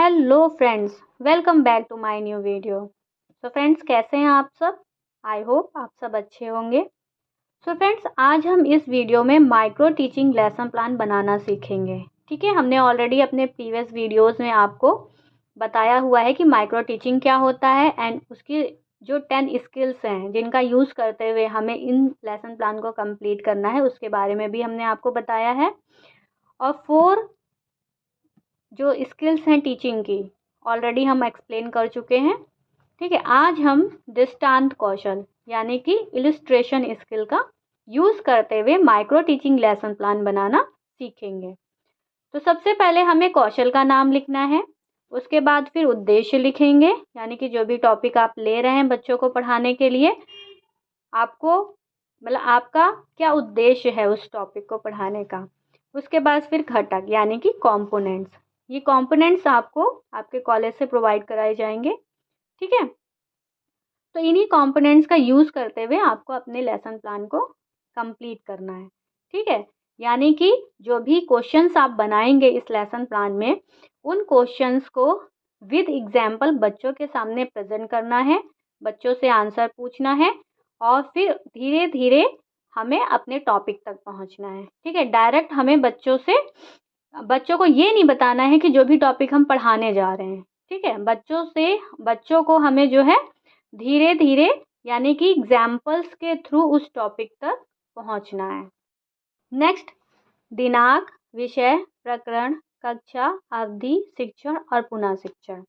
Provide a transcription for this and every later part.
Hello friends, welcome back to my new video. So friends, कैसे हैं आप सब? आई होप आप सब अच्छे होंगे। सो फ्रेंड्स, आज हम इस वीडियो में माइक्रो टीचिंग लेसन प्लान बनाना सीखेंगे। ठीक है, हमने ऑलरेडी अपने प्रीवियस वीडियोस में आपको बताया हुआ है कि माइक्रो टीचिंग क्या होता है एंड उसकी जो 10 स्किल्स हैं जिनका यूज़ करते हुए हमें इन लेसन प्लान को कंप्लीट करना है, उसके बारे में भी हमने आपको बताया है। और 4 जो स्किल्स हैं टीचिंग की ऑलरेडी हम एक्सप्लेन कर चुके हैं। ठीक है, आज हम दृष्टांत कौशल यानी कि इलस्ट्रेशन स्किल का यूज़ करते हुए माइक्रो टीचिंग लेसन प्लान बनाना सीखेंगे। तो सबसे पहले हमें कौशल का नाम लिखना है, उसके बाद फिर उद्देश्य लिखेंगे, यानी कि जो भी टॉपिक आप ले रहे हैं बच्चों को पढ़ाने के लिए, आपको मतलब आपका क्या उद्देश्य है उस टॉपिक को पढ़ाने का। उसके बाद फिर घटक यानी कि कॉम्पोनेंट्स, ये कॉम्पोनेंट्स आपको आपके कॉलेज से प्रोवाइड कराए जाएंगे। ठीक है, तो इन्हीं कॉम्पोनेंट्स का यूज़ करते हुए आपको अपने लेसन प्लान को कंप्लीट करना है। ठीक है, यानी कि जो भी क्वेश्चंस आप बनाएंगे इस लेसन प्लान में, उन क्वेश्चंस को विद एग्जाम्पल बच्चों के सामने प्रेजेंट करना है, बच्चों से आंसर पूछना है और फिर धीरे धीरे हमें अपने टॉपिक तक पहुंचना है। ठीक है, डायरेक्ट हमें बच्चों को ये नहीं बताना है कि जो भी टॉपिक हम पढ़ाने जा रहे हैं। ठीक है, बच्चों को हमें जो है धीरे धीरे यानी कि एग्जाम्पल्स के थ्रू उस टॉपिक तक पहुंचना है। नेक्स्ट, दिनांक, विषय, प्रकरण, कक्षा, अवधि, शिक्षण और पुनः शिक्षण,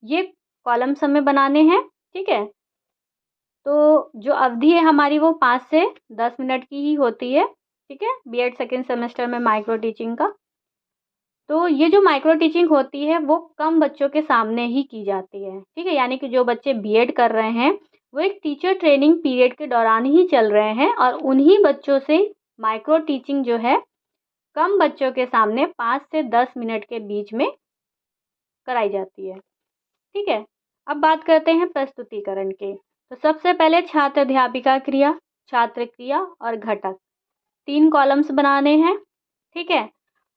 ये कॉलम्स हमें बनाने हैं। ठीक है, तो जो अवधि है हमारी वो 5 से 10 मिनट की ही होती है। ठीक है, बीएड सेकेंड सेमेस्टर में माइक्रो टीचिंग का। तो ये जो माइक्रो टीचिंग होती है वो कम बच्चों के सामने ही की जाती है। ठीक है, यानी कि जो बच्चे बीएड कर रहे हैं वो एक टीचर ट्रेनिंग पीरियड के दौरान ही चल रहे हैं और उन्हीं बच्चों से माइक्रो टीचिंग जो है कम बच्चों के सामने 5 से 10 मिनट के बीच में कराई जाती है। ठीक है, अब बात करते हैं प्रस्तुतिकरण के। तो सबसे पहले छात्र अध्यापिका क्रिया, छात्र क्रिया और घटक, 3 कॉलम्स बनाने हैं। ठीक है,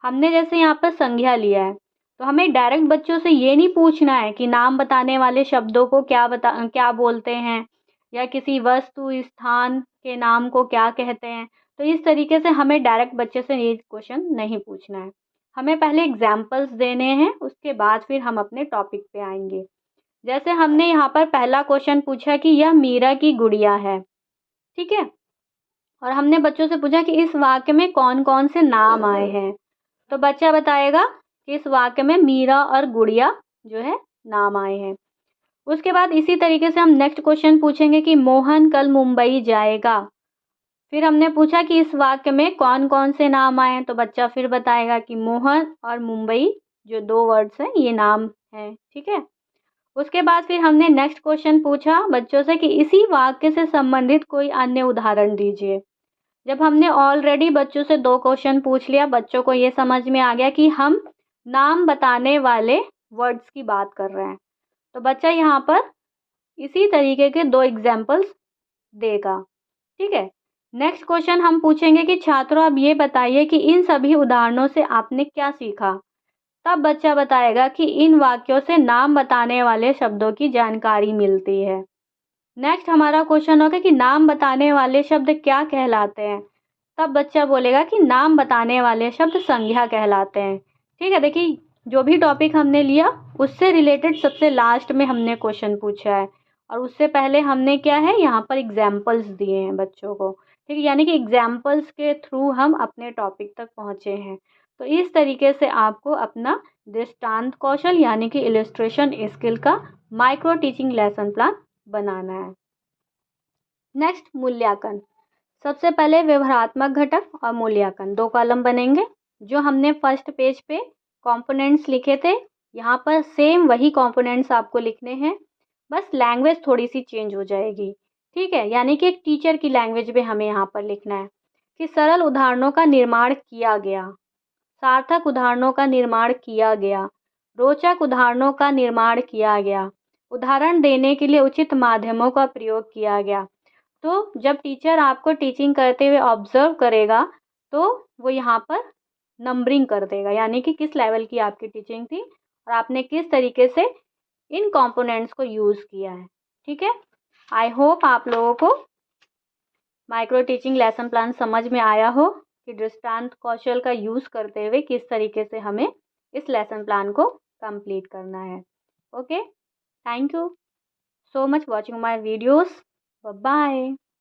हमने जैसे यहाँ पर संज्ञा लिया है तो हमें डायरेक्ट बच्चों से ये नहीं पूछना है कि नाम बताने वाले शब्दों को क्या बोलते हैं या किसी वस्तु स्थान के नाम को क्या कहते हैं। तो इस तरीके से हमें डायरेक्ट बच्चे से ये क्वेश्चन नहीं पूछना है, हमें पहले एग्जाम्पल्स देने हैं, उसके बाद फिर हम अपने टॉपिक पे आएंगे। जैसे हमने यहाँ पर पहला क्वेश्चन पूछा कि यह मीरा की गुड़िया है। ठीक है, और हमने बच्चों से पूछा कि इस वाक्य में कौन कौन से नाम आए हैं। तो बच्चा बताएगा कि इस वाक्य में मीरा और गुड़िया जो है नाम आए हैं। उसके बाद इसी तरीके से हम नेक्स्ट क्वेश्चन पूछेंगे कि मोहन कल मुंबई जाएगा। फिर हमने पूछा कि इस वाक्य में कौन कौन से नाम आए हैं, तो बच्चा फिर बताएगा कि मोहन और मुंबई जो 2 वर्ड्स हैं ये नाम हैं। ठीक है, उसके बाद फिर हमने नेक्स्ट क्वेश्चन पूछा बच्चों से कि इसी वाक्य से संबंधित कोई अन्य उदाहरण दीजिए। जब हमने ऑलरेडी बच्चों से 2 क्वेश्चन पूछ लिया, बच्चों को ये समझ में आ गया कि हम नाम बताने वाले वर्ड्स की बात कर रहे हैं, तो बच्चा यहाँ पर इसी तरीके के 2 एग्जाम्पल्स देगा। ठीक है, नेक्स्ट क्वेश्चन हम पूछेंगे कि छात्रों अब ये बताइए कि इन सभी उदाहरणों से आपने क्या सीखा। तब बच्चा बताएगा कि इन वाक्यों से नाम बताने वाले शब्दों की जानकारी मिलती है। नेक्स्ट हमारा क्वेश्चन होगा कि नाम बताने वाले शब्द क्या कहलाते हैं। तब बच्चा बोलेगा कि नाम बताने वाले शब्द संज्ञा कहलाते हैं। ठीक है, देखिए जो भी टॉपिक हमने लिया उससे रिलेटेड सबसे लास्ट में हमने क्वेश्चन पूछा है और उससे पहले हमने क्या है यहाँ पर एग्जाम्पल्स दिए हैं बच्चों को। ठीक है, यानी कि एग्जाम्पल्स के थ्रू हम अपने टॉपिक तक पहुँचे हैं। तो इस तरीके से आपको अपना दृष्टांत कौशल यानी कि इलस्ट्रेशन स्किल का माइक्रो टीचिंग लेसन प्लान बनाना है। नेक्स्ट, मूल्यांकन। सबसे पहले व्यवहारात्मक घटक और मूल्यांकन, 2 कॉलम बनेंगे। जो हमने फर्स्ट पेज पे कंपोनेंट्स लिखे थे, यहाँ पर सेम वही कंपोनेंट्स आपको लिखने हैं, बस लैंग्वेज थोड़ी सी चेंज हो जाएगी। ठीक है, यानी कि एक टीचर की लैंग्वेज में हमें यहाँ पर लिखना है कि सरल उदाहरणों का निर्माण किया गया, सार्थक उदाहरणों का निर्माण किया गया, रोचक उदाहरणों का निर्माण किया गया, उदाहरण देने के लिए उचित माध्यमों का प्रयोग किया गया। तो जब टीचर आपको टीचिंग करते हुए ऑब्जर्व करेगा तो वो यहाँ पर नंबरिंग कर देगा, यानी कि किस लेवल की आपकी टीचिंग थी और आपने किस तरीके से इन कंपोनेंट्स को यूज़ किया है। ठीक है, आई होप आप लोगों को माइक्रो टीचिंग लेसन प्लान समझ में आया हो कि दृष्टांत कौशल का यूज़ करते हुए किस तरीके से हमें इस लेसन प्लान को कंप्लीट करना है। Okay, thank you so much watching my videos. Bye bye.